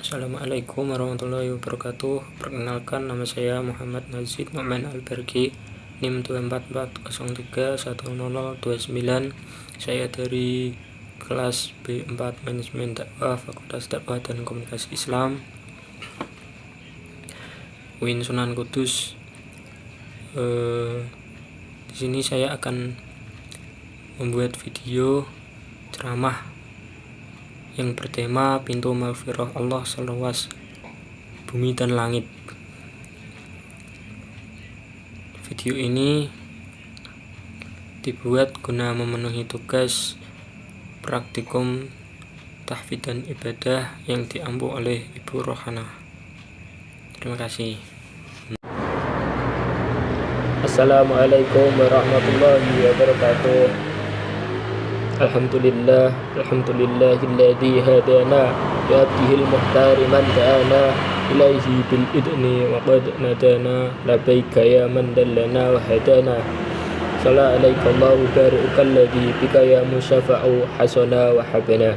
Assalamualaikum warahmatullahi wabarakatuh. Perkenalkan, nama saya Muhammad Nazid Nu'man Al-Barki, NIM 244031029. Saya dari kelas B4 Manajemen Dakwah Fakultas Dakwah dan Komunikasi Islam UIN Sunan Kudus. Di sini saya akan membuat video ceramah yang bertema pintu maghfirah Allah seluas bumi dan langit. Video ini dibuat guna memenuhi tugas praktikum tahfidz dan ibadah yang diampu oleh Ibu Rohana. Terima kasih. Assalamualaikum warahmatullahi wabarakatuh. Alhamdulillahilladzi hadana bi abdihil muhtari man da'ana ilaihi bil idni wa qad nadana labbaika ya man dallana wa hadana. Salla alaika Allahu barikal bika ya musyafa'u hasana wa habana.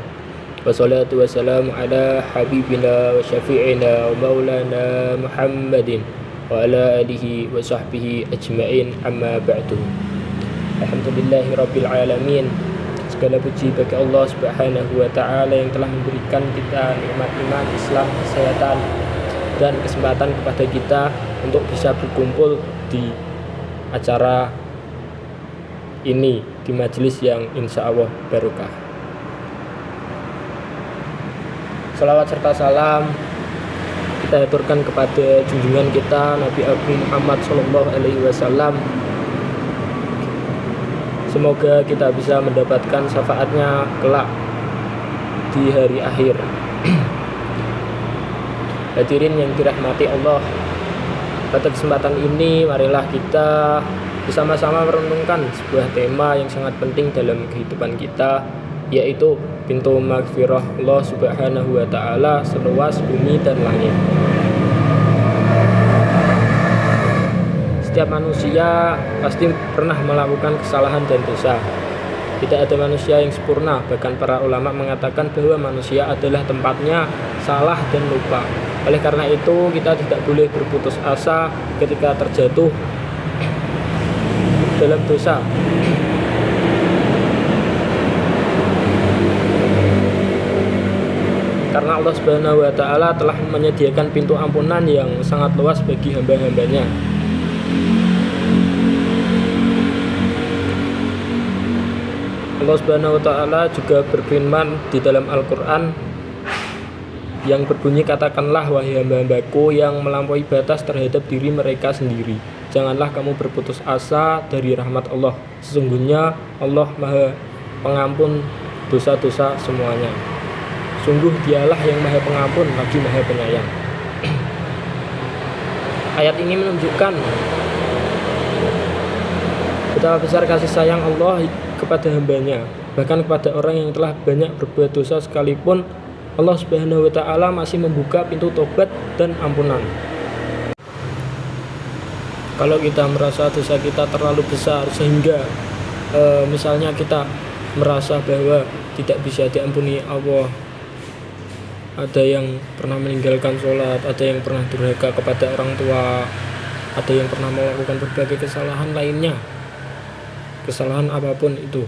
Wassalatu wassalamu ala habibina wa syafi'ina wa maulana Muhammadin wa ala alihi wa sahbihi ajma'in, amma ba'du. Alhamdulillahi rabbil alamin. Segala puji bagi Allah Subhanahu wa Ta'ala yang telah memberikan kita nikmat iman, Islam, kesehatan, dan kesempatan kepada kita untuk bisa berkumpul di acara ini, di majelis yang insya Allah barokah. Salawat serta salam kita aturkan kepada junjungan kita Nabi Agung Muhammad SAW. Semoga kita bisa mendapatkan syafaatnya kelak di hari akhir. Hadirin yang dirahmati Allah, pada kesempatan ini marilah kita bersama-sama merenungkan sebuah tema yang sangat penting dalam kehidupan kita, yaitu pintu maghfirah Allah Subhanahu wa Ta'ala seluas bumi dan langit. Setiap manusia pasti pernah melakukan kesalahan dan dosa. Tidak ada manusia yang sempurna. Bahkan para ulama mengatakan bahwa manusia adalah tempatnya salah dan lupa. Oleh karena itu kita tidak boleh berputus asa ketika terjatuh dalam dosa. Karena Allah Subhanahu wa Ta'ala telah menyediakan pintu ampunan yang sangat luas bagi hamba-hambanya. Allah Subhanahu wa Ta'ala juga berfirman di dalam Al-Quran yang berbunyi, katakanlah wahai hamba-hambaku yang melampaui batas terhadap diri mereka sendiri, janganlah kamu berputus asa dari rahmat Allah. Sesungguhnya Allah Maha Pengampun dosa-dosa semuanya. Sungguh Dialah yang Maha Pengampun lagi Maha Penyayang. Ayat ini menunjukkan betapa besar kasih sayang Allah kepada hambanya. Bahkan kepada orang yang telah banyak berbuat dosa sekalipun, Allah Subhanahu wa Ta'ala masih membuka pintu tobat dan ampunan. Kalau kita merasa dosa kita terlalu besar sehingga misalnya kita merasa bahwa tidak bisa diampuni Allah, ada yang pernah meninggalkan sholat, ada yang pernah durhaka kepada orang tua, ada yang pernah melakukan berbagai kesalahan lainnya, kesalahan apapun itu.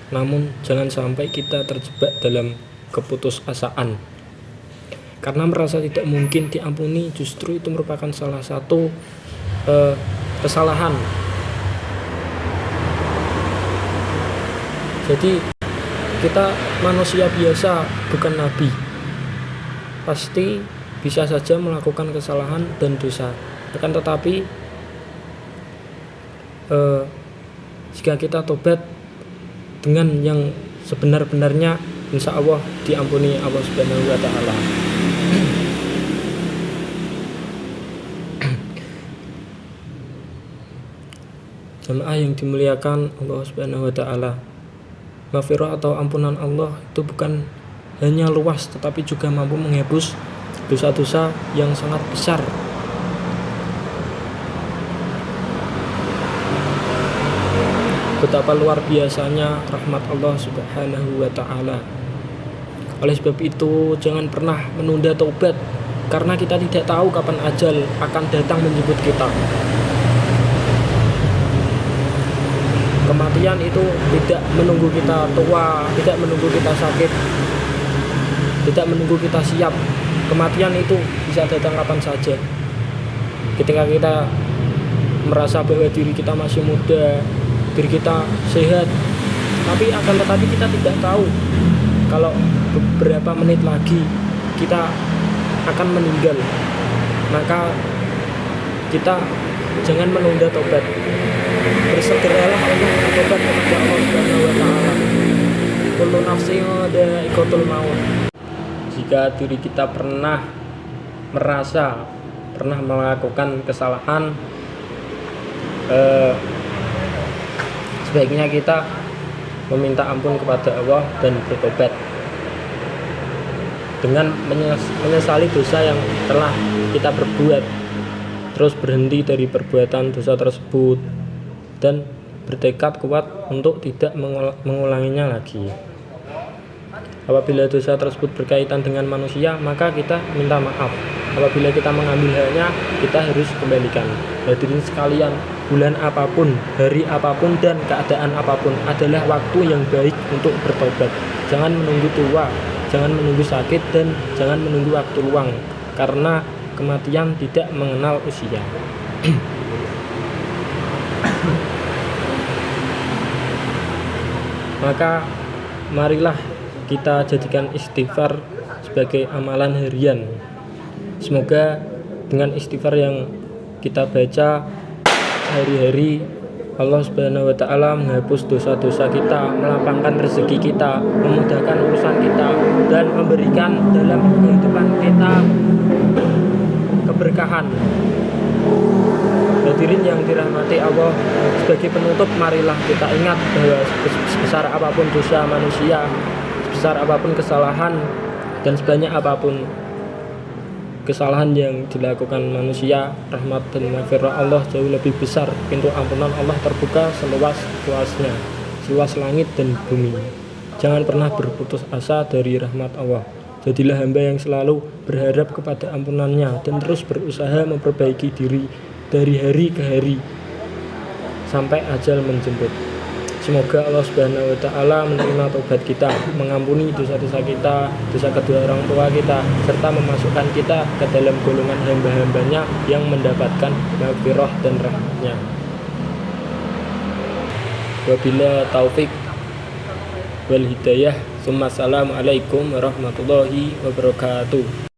Namun jangan sampai kita terjebak dalam keputusasaan karena merasa tidak mungkin diampuni. Justru itu merupakan salah satu kesalahan. Jadi kita manusia biasa, bukan nabi. Pasti bisa saja melakukan kesalahan dan dosa. Akan tetapi jika kita tobat dengan yang sebenar-benarnya, insya Allah diampuni Allah Subhanahu wa Ta'ala. Jamaah yang dimuliakan Allah Subhanahu wa Ta'ala, maghfirah atau ampunan Allah itu bukan hanya luas, tetapi juga mampu menghapus dosa-dosa yang sangat besar. Betapa luar biasanya rahmat Allah Subhanahu wa Ta'ala. Oleh sebab itu, jangan pernah menunda taubat, karena kita tidak tahu kapan ajal akan datang menjemput kita. Kematian itu tidak menunggu kita tua, tidak menunggu kita sakit, tidak menunggu kita siap. Kematian itu bisa datang kapan saja. Ketika kita merasa bahwa diri kita masih muda, diri kita sehat, tapi akan tetapi kita tidak tahu kalau beberapa menit lagi kita akan meninggal. Maka kita jangan menunda tobat. Bersegeralah untuk bertobat kepada Allah Subhanahu wa taala. Kullu nafsin dha'iqatul maut. Jika diri kita pernah melakukan kesalahan, sebaiknya kita meminta ampun kepada Allah dan bertobat dengan menyesali dosa yang telah kita perbuat, terus berhenti dari perbuatan dosa tersebut dan bertekad kuat untuk tidak mengulanginya lagi. Apabila dosa tersebut berkaitan dengan manusia, maka kita minta maaf. Apabila kita mengambil haknya, kita harus kembalikan. Hadirin sekalian, bulan apapun, hari apapun, dan keadaan apapun adalah waktu yang baik untuk bertobat. Jangan menunggu tua, jangan menunggu sakit, dan jangan menunggu waktu luang, karena kematian tidak mengenal usia. Maka marilah kita jadikan istighfar sebagai amalan harian. Semoga dengan istighfar yang kita baca hari-hari, Allah Subhanahu wa taala menghapus dosa-dosa kita, melapangkan rezeki kita, memudahkan urusan kita, dan memberikan dalam kehidupan kita keberkahan. Hadirin yang dirahmati Allah, sebagai penutup marilah kita ingat bahwa sebesar apapun dosa manusia, sebesar apapun kesalahan, dan sebanyak apapun kesalahan yang dilakukan manusia, rahmat dan maghfirah Allah jauh lebih besar. Pintu ampunan Allah terbuka seluas-luasnya, seluas langit dan bumi. Jangan pernah berputus asa dari rahmat Allah. Jadilah hamba yang selalu berharap kepada ampunannya dan terus berusaha memperbaiki diri dari hari ke hari sampai ajal menjemput. Semoga Allah Subhanahu wa taala menerima taubat kita, mengampuni dosa-dosa kita, dosa kedua orang tua kita, serta memasukkan kita ke dalam golongan hamba-hambanya yang mendapatkan maghfirah dan rahmatnya. Wabila taufik wal hidayah. Assalamualaikum warahmatullahi wabarakatuh.